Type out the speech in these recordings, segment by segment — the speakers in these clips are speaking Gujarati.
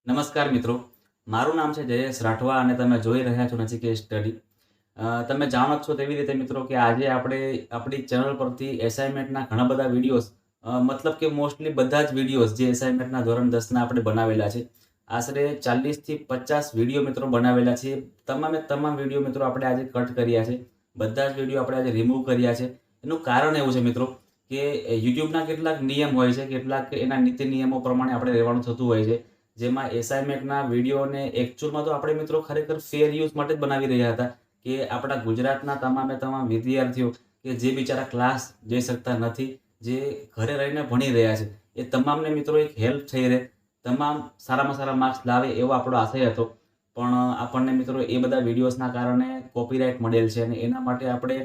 નમસ્કાર મિત્રો, મારું નામ છે જયેશ રાઠવા અને તમે જોઈ રહ્યા છો નચિકેત સ્ટડી. તમે જાણો જ છો તેવી રીતે મિત્રો કે આજે આપણે આપણી ચેનલ પરથી એસાઇનમેન્ટના ઘણા બધા વિડીયોઝ મતલબ કે મોસ્ટલી બધા જ વિડીયોઝ જે એસાઇનમેન્ટના ધોરણ 10ના આપણે બનાવેલા છે. આશરે 40થી 50 વિડીયો મિત્રો બનાવેલા છે. તમામે તમામ વિડીયો મિત્રો આપણે આજે કટ કર્યા છે. બધા જ વિડીયો આપણે આજે રિમૂવ કર્યા છે. એનું કારણ એવું છે મિત્રો કે યુટ્યુબના કેટલાક નિયમ હોય છે, કેટલાક એના નીતિ નિયમો પ્રમાણે આપણે રહેવાનું થતું હોય છે. જેમાં એસાઇનમેન્ટના વિડીયોને એકચ્યુઅલમાં તો આપણે મિત્રો ખરેખર ફેર યુઝ માટે જ બનાવી રહ્યા હતા કે આપણા ગુજરાતના તમામે તમામ વિદ્યાર્થીઓ કે જે બિચારા ક્લાસ જઈ શકતા નથી, જે ઘરે રહીને ભણી રહ્યા છે, એ તમામને મિત્રો એક હેલ્પ થઈ રહે, તમામ સારામાં સારા માર્ક્સ લાવે એવો આપણો આશય હતો. પણ આપણને મિત્રો એ બધા વિડીયોઝના કારણે કોપીરાઇટ મળેલ છે અને એના માટે આપણે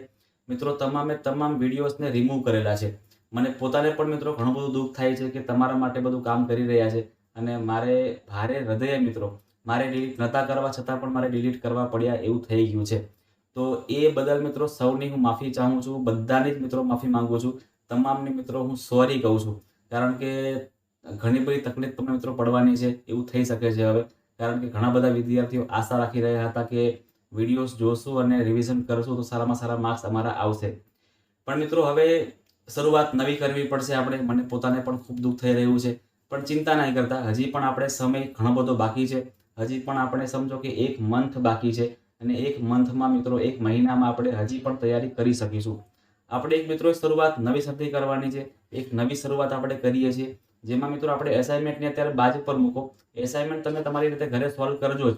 મિત્રો તમામે તમામ વિડીયોઝને રિમૂવ કરેલા છે. મને પોતાને પણ મિત્રો ઘણું બધું દુઃખ થાય છે કે તમારા માટે બધું કામ કરી રહ્યા છે અને મારે ભારે હૃદયે મિત્રો મારે ડિલીટ નહોતા કરવા છતાં પણ મારે ડિલીટ કરવા પડ્યા એવું થઈ ગયું છે. તો એ બદલ મિત્રો સૌની હું માફી ચાહું છું, બધાની જ મિત્રો માફી માંગુ છું. તમામને મિત્રો હું સોરી કહું છું, કારણ કે ઘણી બધી તકલીફ તમને મિત્રો પડવાની છે એવું થઈ શકે છે હવે. કારણ કે ઘણા બધા વિદ્યાર્થીઓ આશા રાખી રહ્યા હતા કે વિડીયોઝ જોશું અને રિવિઝન કરશું તો સારામાં સારા માર્ક્સ અમારા આવશે. પણ મિત્રો હવે શરૂઆત નવી કરવી પડશે આપણે. મને પોતાને પણ ખૂબ દુઃખ થઈ રહ્યું છે, પણ ચિંતા નહીં કરતા. હજી પણ આપણે સમય ઘણો બધો બાકી છે. હજી પણ આપણે સમજો કે 1 મંથ બાકી છે અને 1 મંથમાં મિત્રો 1 મહિનામાં આપણે હજી પણ તૈયારી કરી શકીશું. આપણે એક મિત્રો શરૂઆત નવી શરૂ કરવાની છે. એક નવી શરૂઆત આપણે કરીએ છીએ, જેમાં મિત્રો આપણે એસાઇનમેન્ટને અત્યારે બાજુ પર મૂકો. એસાઇનમેન્ટ તમે તમારી રીતે ઘરે સોલ્વ કરજો જ,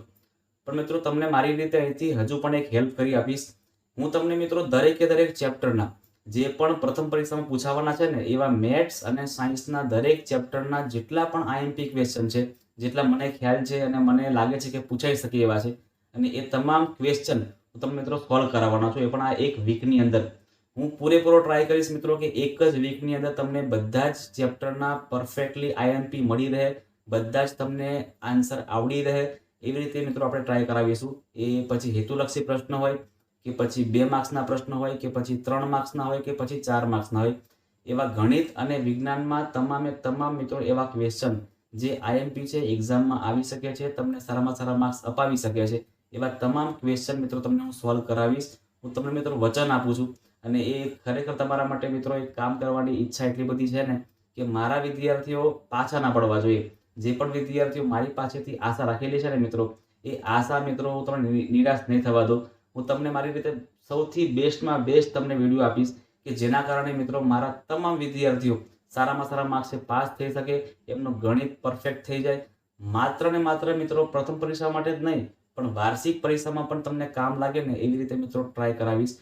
પણ મિત્રો તમને મારી રીતે અહીંથી હજુ પણ એક હેલ્પ કરી આપીશ. હું તમને મિત્રો દરેકે દરેક ચેપ્ટરના જે પણ પ્રથમ પરીક્ષામાં પૂછાવાના છે ને એવા મેથ્સ અને સાયન્સના દરેક ચેપ્ટરના જેટલા પણ આઈએમપી ક્વેશ્ચન છે, જેટલા મને ખ્યાલ છે અને મને લાગે છે કે પૂછાઈ શકે એવા છે, અને એ તમામ ક્વેશ્ચન હું તમને મિત્રો સોલ્વ કરાવવાનો છું. એ પણ આ એક વીકની અંદર હું પૂરેપૂરો ટ્રાય કરીશ મિત્રો કે એક જ વીકની અંદર તમને બધા જ ચેપ્ટરના પરફેક્ટલી આઈએમપી મળી રહે, બધા જ તમને આન્સર આવડી રહે એવી રીતે મિત્રો આપણે ટ્રાય કરાવીશું. એ પછી હેતુલક્ષી પ્રશ્ન હોય કે પછી 2 માર્ક્સના પ્રશ્ન હોય કે પછી 3 માર્ક્સના હોય કે પછી 4 માર્ક્સના હોય, એવા ગણિત અને વિજ્ઞાનમાં તમામે તમામ મિત્રો એવા ક્વેશ્ચન જે આઈએમપી છે, એક્ઝામમાં આવી શકે છે, તમને સારામાં સારા માર્ક્સ અપાવી શકે છે, એવા તમામ ક્વેશ્ચન મિત્રો તમને હું સોલ્વ કરાવીશ. હું તમને મિત્રો વચન આપું છું અને એ ખરેખર તમારા માટે મિત્રો એક કામ કરવાની ઈચ્છા એટલી બધી છે ને કે મારા વિદ્યાર્થીઓ પાછા ના પડવા જોઈએ. જે પણ વિદ્યાર્થીઓ મારી પાસેથી આશા રાખેલી છે ને મિત્રો, એ આશા મિત્રો હું તમને નિરાશ નહીં થવા દઉં. હું તમને મારી રીતે સૌથી બેસ્ટમાં બેસ્ટ તમને વિડીયો આપીશ કે જેના કારણે મિત્રો મારા તમામ વિદ્યાર્થીઓ સારામાં સારા માર્ક્સે પાસ થઈ શકે, એમનું ગણિત પરફેક્ટ થઈ જાય. માત્ર ને માત્ર મિત્રો પ્રથમ પરીક્ષા માટે જ નહીં, પણ વાર્ષિક પરીક્ષામાં પણ તમને કામ લાગે ને એવી રીતે મિત્રો ટ્રાય કરાવીશ.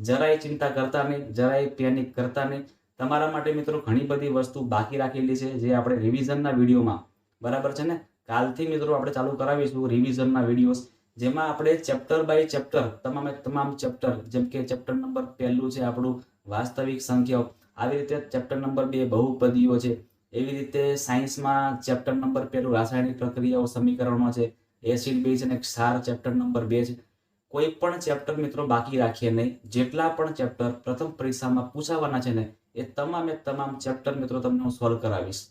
જરાય ચિંતા કરતા નહીં, જરાય પેનિક કરતા નહીં. તમારા માટે મિત્રો ઘણી બધી વસ્તુ બાકી રાખેલી છે જે આપણે રિવિઝનના વિડીયોમાં, બરાબર છે ને, કાલથી મિત્રો આપણે ચાલુ કરાવીશું રિવિઝનના વિડીયોઝ, જેમાં આપણે ચેપ્ટર બાય ચેપ્ટર તમામે તમામ ચેપ્ટર, જેમ કે ચેપ્ટર નંબર 1 છે આપણું વાસ્તવિક સંખ્યાઓ, આવી રીતે ચેપ્ટર નંબર 2 બહુપદીઓ છે, એવી રીતે સાયન્સમાં ચેપ્ટર નંબર 1 રાસાયણિક પ્રક્રિયાઓ સમીકરણો છે, એસિડ બેઝ અને ક્ષાર ચેપ્ટર નંબર 2 છે. કોઈ પણ ચેપ્ટર મિત્રો બાકી રાખીએ નહીં. જેટલા પણ ચેપ્ટર પ્રથમ પરીક્ષામાં પૂછાવાના છે ને એ તમામે તમામ ચેપ્ટર મિત્રો તમને હું સોલ્વ કરાવીશ.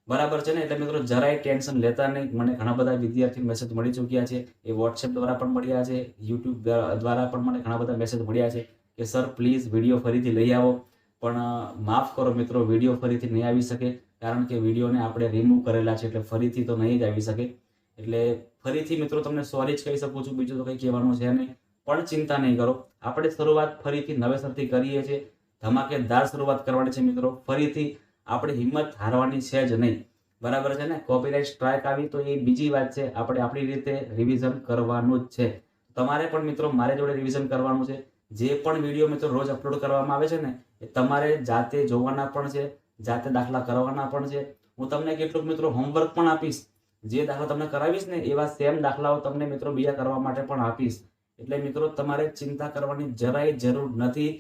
બરાબર છે ને? એટલે મિત્રો જરાય ટેન્શન લેતા નહીં. મને ઘણા બધા વિદ્યાર્થી મેસેજ મળી ચૂક્યા છે, એ વોટ્સએપ દ્વારા પણ મળ્યા છે, યુટ્યુબ દ્વારા પણ મને ઘણા બધા મેસેજ મળ્યા છે કે સર પ્લીઝ વિડીયો ફરીથી લઈ આવો. પણ માફ કરો મિત્રો, વિડીયો ફરીથી નહીં આવી શકે, કારણ કે વિડીયોને આપણે રિમૂવ કરેલા છે એટલે ફરીથી તો નહીં જ આવી શકે. એટલે ફરીથી મિત્રો તમને સોરી જ કહી શકું છું, બીજું તો કંઈ કહેવાનું છે નહીં. પણ ચિંતા નહીં કરો, આપણે શરૂઆત ફરીથી નવેસરથી કરીએ છીએ. ધમાકેદાર શરૂઆત કરવાની છે મિત્રો. ફરીથી આપણે હિંમત હારવાની છે જ નહીં. બરાબર છે ને? કોપીરાઇટ સ્ટ્રાઇક આવી તો એ બીજી વાત છે, આપણે આપણી રીતે રિવિઝન કરવાનું જ છે. તમારે પણ મિત્રો મારી જોડે રિવિઝન કરવાનું છે. જે પણ વિડીયો મિત્રો રોજ અપલોડ કરવામાં આવે છે ને એ તમારે જાતે જોવાના પણ છે, જાતે દાખલા કરવાના પણ છે. હું તમને કેટલુંક મિત્રો હોમવર્ક પણ આપીશ. જે દાખલા તમને કરાવીશ ને એવા સેમ દાખલાઓ તમને મિત્રો બીજા કરવા માટે પણ આપીશ. એટલે મિત્રો તમારે ચિંતા કરવાની જરાય જરૂર નથી.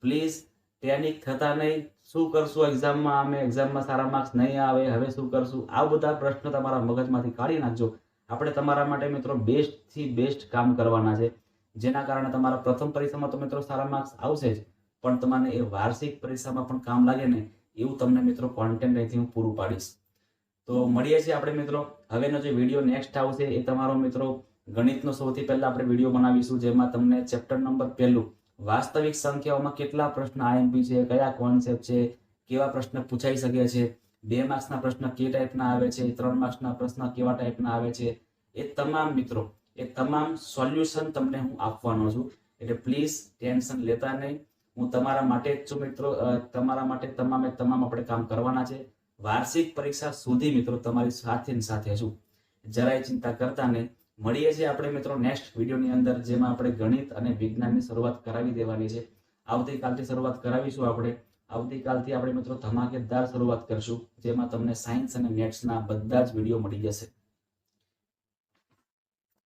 પ્લીઝ પેનિક થતા નહીં. શું કરશું એક્ઝામમાં, અમે એક્ઝામમાં સારા માર્ક્સ નહીં આવે, હવે શું કરશું, આ બધા પ્રશ્નો તમારા મગજમાંથી કાઢી નાખજો. આપણે તમારા માટે મિત્રો બેસ્ટથી બેસ્ટ કામ કરવાના છે, જેના કારણે તમારા પ્રથમ પરીક્ષામાં તો મિત્રો સારા માર્ક્સ આવશે જ, પણ તમને એ વાર્ષિક પરીક્ષામાં પણ કામ લાગે ને એવું તમને મિત્રો કોન્ટેન્ટ અહીંથી હું પૂરું પાડીશ. તો મળીએ છીએ આપણે મિત્રો. હવેનો જે વિડીયો નેક્સ્ટ આવશે એ તમારો મિત્રો ગણિતનો સૌથી પહેલા આપણે વિડીયો બનાવીશું, જેમાં તમને ચેપ્ટર નંબર 1 વાસ્તવિક સંખ્યાઓમાં કેટલા પ્રશ્ન આઈએમપી છે, કયા કોન્સેપ્ટ છે, કેવા પ્રશ્ન પૂછાઈ શકે છે, 2 માર્ક્સના પ્રશ્ન કે ટાઈપના આવે છે, 3 માર્ક્સના પ્રશ્ન કેવા ટાઈપના આવે છે, એ તમામ મિત્રો એ તમામ સોલ્યુશન તમને હું આપવાનો છું. એટલે પ્લીઝ ટેન્શન લેતા નહીં. હું તમારા માટે જ છું મિત્રો. તમારા માટે તમામે તમામ આપણે કામ કરવાના છે. વાર્ષિક પરીક્ષા સુધી મિત્રો તમારી સાથે છું. જરાય ચિંતા કરતા નહીં. મળીએ છીએ આપણે મિત્રો નેક્સ્ટ વિડીયોની અંદર, જેમાં આપણે ગણિત અને વિજ્ઞાનની શરૂઆત કરાવી દેવાની છે. આવતીકાલથી શરૂઆત કરાવીશું આપણે. આવતીકાલથી આપણે મિત્રો ધમાકેદાર શરૂઆત કરશું, જેમાં તમને સાયન્સ અને મેથ્સના બધા જ વિડીયો મળી જશે.